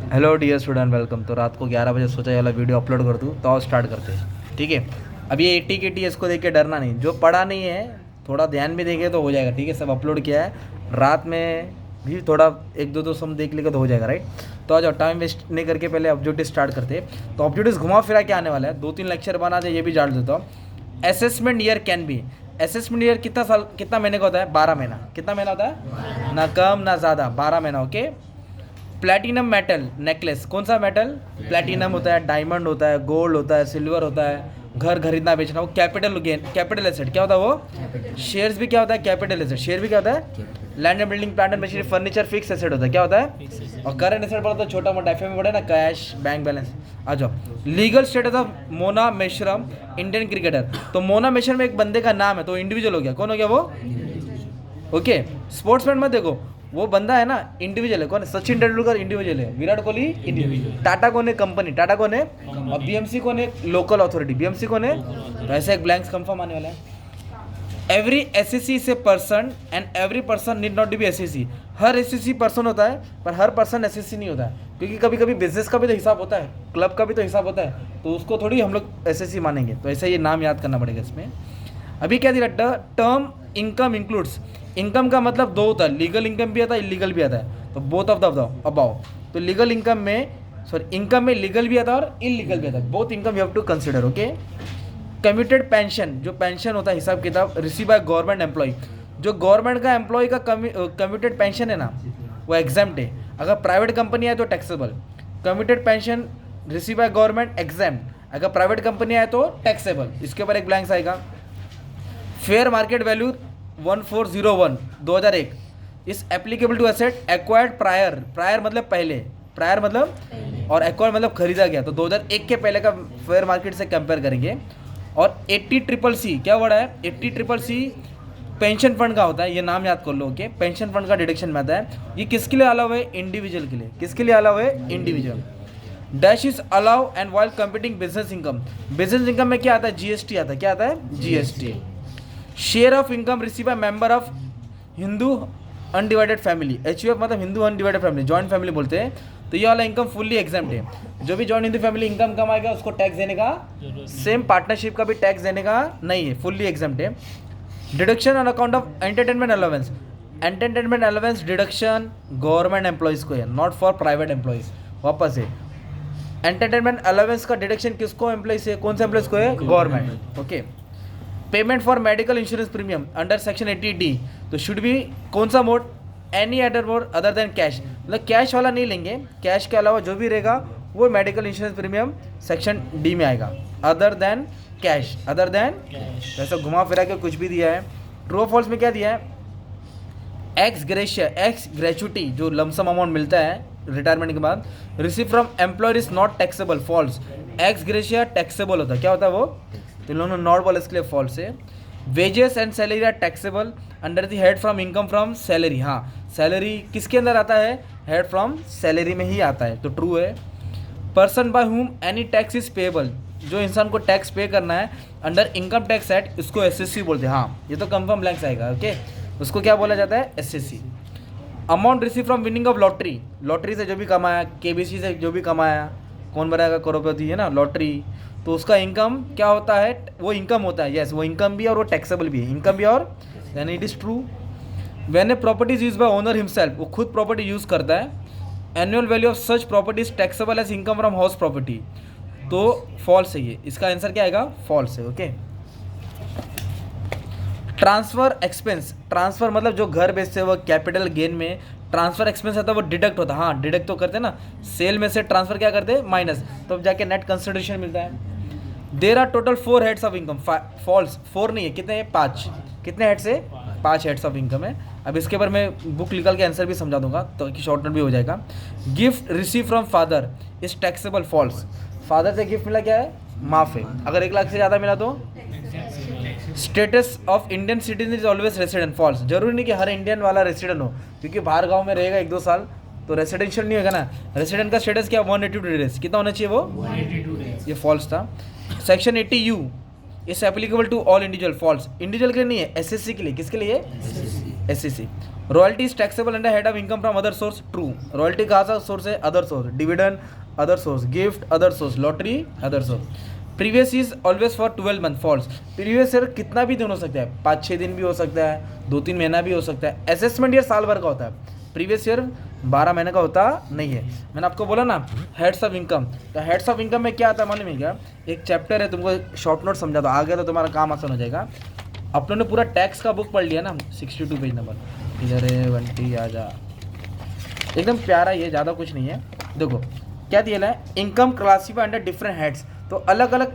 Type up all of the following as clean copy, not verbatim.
Hello dear student, welcome. तो रात को 11 बजे सोचा ये वाला वीडियो अपलोड कर दूँ, तो आओ स्टार्ट करते हैं। ठीक है, अब ये 80 के टी इसको देख के डरना नहीं, जो पढ़ा नहीं है थोड़ा ध्यान भी देंगे तो हो जाएगा। ठीक है, सब अपलोड किया है, रात में भी थोड़ा एक दो सम देख लेगा तो हो जाएगा, राइट। तो आ जाओ, टाइम वेस्ट नहीं करके पहले ऑब्जेक्टिव स्टार्ट करते हैं। तो ऑब्जेक्टिव घुमा फिरा के आने वाला है, 2-3 लेक्चर बना दे, ये भी जान देता हूँ। Assessment year can be, assessment year कितना महीने का होता है? 12 महीना। कितना महीना होता है? ना कम ना ज़्यादा, 12 महीना। ओके। प्लैटिनम मेटल नेकलेस, कौन सा मेटल? प्लैटिनम होता है, डायमंड होता है, गोल्ड होता है, सिल्वर होता है। घर खरीदना बेचना, वो कैपिटल गेन, कैपिटल एसेट क्या होता है? वो शेयर्स भी क्या होता है? Capital asset. शेयर भी क्या होता है? Land and building, plant and machinery, furniture fix asset होता है। क्या होता है? और करंट एसेट बोला तो छोटा मोटा एफ में पड़े ना, कैश, बैंक बैलेंस। आ जाओ, legal status of Mona Meshram, Indian cricketer. तो मोना मेश्राम एक बंदे का नाम है, तो इंडिविजुअल हो गया। कौन हो गया वो? ओके। स्पोर्ट्समैन मत देखो, वो बंदा है ना, इंडिविजुअल है। कौन है? सचिन तेंदुलकर इंडिविजुअल है, विराट कोहली इंडिविजुअल। टाटा कौन है? कंपनी। टाटा कौन है? और बीएमसी कौन है? Local authority. बीएमसी कौन है? तो ऐसे एक ब्लैंक्स कंफर्म आने वाला है। Every SSC is a person and every person need not to be SSC. हर एसएससी पर्सन होता है, पर हर पर्सन एसएससी नहीं होता है, क्योंकि कभी कभी बिजनेस का भी तो हिसाब होता है, क्लब का भी तो हिसाब होता है, तो उसको थोड़ी हम लोग एसएससी मानेंगे। तो ऐसा ये नाम याद करना पड़ेगा इसमें। अभी क्या दिया? टर्म इनकम इंक्लूड्स, इनकम का मतलब दो होता है, लीगल इनकम भी आता है, इलीगल भी आता है। तो बोथ ऑफ द अबाउ। तो लीगल इनकम में, सॉरी, इनकम में लीगल भी आता है और इलीगल भी आता है। Both income you have to consider. Okay. Commuted pension, जो पेंशन होता है, हिसाब किताब, रिसीव बाय गवर्नमेंट एम्प्लॉय। जो गवर्नमेंट का एम्प्लॉय का कम्यूटेड पेंशन है ना, वो एग्जाम्प्ट है। अगर प्राइवेट कंपनी है तो taxable. Commuted pension receive by government exempt, अगर प्राइवेट कंपनी है तो टैक्सेबल। इसके ऊपर एक ब्लैंक्स आएगा। Fair market value 1401 2001 is applicable to asset acquired prior. Prior मतलब पहले, प्रायर मतलब, और एक्वायर मतलब खरीदा गया। तो 2001 के पहले का फेयर मार्केट से कंपेयर करेंगे। और 80CCC क्या वर्ड है? 80CCC पेंशन फंड का होता है, ये नाम याद कर लो। ओके, पेंशन फंड का डिडक्शन में आता है। ये किसके लिए अलाउ है? इंडिविजुअल के लिए। किसके लिए अलाउ है? Individual. Dash is allow and while computing business income. Business income में क्या आता है? जीएसटी आता है। क्या आता है? GST. Share of income receive by member of Hindu undivided family. HUF मतलब Hindu undivided family, joint family बोलते हैं। तो ये वाला इनकम फुल्ली एग्जाम्प्ट है। जो भी जॉइंट हिंदू फैमिली इनकम कमाएगा उसको टैक्स देने का, सेम पार्टनरशिप का भी टैक्स देने का नहीं है, फुल्ली एग्जाम्प्ट है। Deduction on account of entertainment allowance, entertainment allowance deduction government employees को है, नॉट फॉर प्राइवेट एम्प्लॉयज़। वापस है, एंटरटेनमेंट अलाउंस का डिडक्शन किसको? एम्प्लॉय से। कौन से एम्प्लॉयज़ को है? Government. Okay. Payment for medical insurance premium under section 80D, तो शुड बी कौन सा mode? Any other mode other than cash. मतलब कैश वाला नहीं लेंगे, कैश के अलावा जो भी रहेगा वो medical insurance premium section D में आएगा। Other than cash, other than ऐसा घुमा फिरा के कुछ भी दिया है। ट्रू फॉल्स में क्या दिया है? एक्स ग्रेशिया, एक्स ग्रेचुटी जो लमसम अमाउंट मिलता है रिटायरमेंट के बाद, receive from employer is not taxable. False. Ex gratia taxable होता है। क्या होता है वो? तो इन लोगों ने नॉट बोला, इसके लिए फॉल्स है। Wages and salary are taxable under the head from income from salary. हाँ, सैलरी किसके अंदर आता है? हेड फ्रॉम सैलरी में ही आता है, तो ट्रू है। Person by whom any tax is payable, जो इंसान को टैक्स पे करना है अंडर इनकम टैक्स एक्ट, उसको एसएससी बोलते हैं। हाँ, ये तो कंफर्म ब्लैंक्स आएगा। ओके, उसको क्या बोला जाता है? SSC. Amount receive from winning of lottery, lottery से जो भी कमाया, केबीसी से जो भी कमाया, कौन बनाएगा? करोड़पति है ना, लॉटरी। तो उसका इनकम क्या होता है? वो इनकम होता है। यस, वो इनकम भी और वो टैक्सेबल भी है। इनकम भी और, यानी it is true. When a property is use by owner himself, वो खुद प्रॉपर्टी यूज़ करता है, annual value of such property is taxable as income from house property, तो फॉल्स है ये। इसका आंसर क्या आएगा? फॉल्स है। ओके। ट्रांसफर एक्सपेंस, ट्रांसफर मतलब जो घर बेचते हैं वो कैपिटल गेन में ट्रांसफर एक्सपेंस आता है, वो डिडक्ट होता है। हाँ, डिडक्ट तो करते हैं ना, सेल में से ट्रांसफर क्या करते हैं? माइनस, तो जाके नेट कंसिडरेशन मिलता है। There are total 4 heads of income. False, 4 नहीं है, कितने हैं? 5। कितने हेड्स है? 5 हेड्स ऑफ इनकम है। अब इसके ऊपर मैं बुक निकाल के आंसर भी समझा दूंगा, तो कि शॉर्ट नोट भी हो जाएगा। Gift receive from father is taxable. False. Father से गिफ्ट मिला क्या है? माफ है। अगर 1 लाख से ज़्यादा मिला तो? Status of Indian citizen is always resident. False. जरूरी नहीं कि हर इंडियन वाला रेसिडेंट हो, क्योंकि बाहर गांव में रहेगा 1-2 साल तो रेसिडेंशियल नहीं होगा ना। रेसिडेंट का स्टेटस क्या? 182 डेज। कितना होना चाहिए वो? 182 डेज। ये फॉल्स था। Section 80U is applicable to all individual. False. Individual के लिए नहीं है, एसएससी के लिए। किसके लिए? SSC. Royalty is taxable under head of income from other source, true. Royalty कहाँ सा सोर्स है? Other source. Dividend other source, gift other source, lottery other source. Previous is always for 12 month, false. Previous year कितना भी दिन हो सकता है, 5-6 दिन भी हो सकता है, 2-3 महीना भी हो सकता है। असेसमेंट ईयर साल भर का होता है, प्रीवियस ईयर 12 महीने का होता नहीं है। मैंने आपको बोला ना हेड्स ऑफ इनकम, तो हेड्स ऑफ इनकम में क्या आता है मालूम है क्या? एक चैप्टर है, तुमको शॉर्ट नोट समझा दो, आगे तो तुम्हारा काम आसान हो जाएगा। अपनों ने पूरा टैक्स का बुक पढ़ लिया ना, 62 पेज नंबर, इधर है बंटी आ जा, एकदम प्यारा, ये ज़्यादा कुछ नहीं है। देखो क्या दिया है, income classify under different heads. तो अलग अलग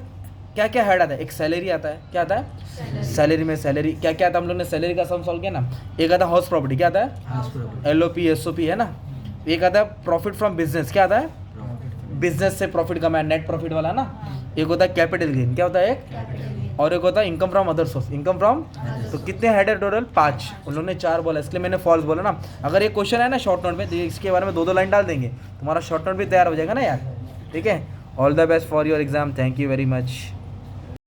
क्या क्या हेड आता है? एक सैलरी आता है, क्या आता है? सैलरी में सैलरी क्या क्या आता है? हम लोग ने सैलरी का सम सॉल्व किया ना। एक आता है हाउस प्रॉपर्टी, क्या आता है? LOP SOP है ना। एक आता है प्रॉफिट फ्रॉम बिजनेस, क्या आता है? बिजनेस से प्रॉफिट कमाया, नेट प्रॉफिट वाला ना। एक होता है कैपिटल गेन, क्या होता है एक, और एक होता है income from other source, income from. तो कितने हेड है टोटल? 5। उन लोगों ने 4 बोला, इसलिए मैंने फॉल्स बोला ना। अगर ये क्वेश्चन है ना शॉर्ट नोट में, तो इसके बारे में 2-2 लाइन डाल देंगे, तुम्हारा शॉर्ट नोट भी तैयार हो जाएगा ना यार। ठीक है, all the best for your exam, thank you very much.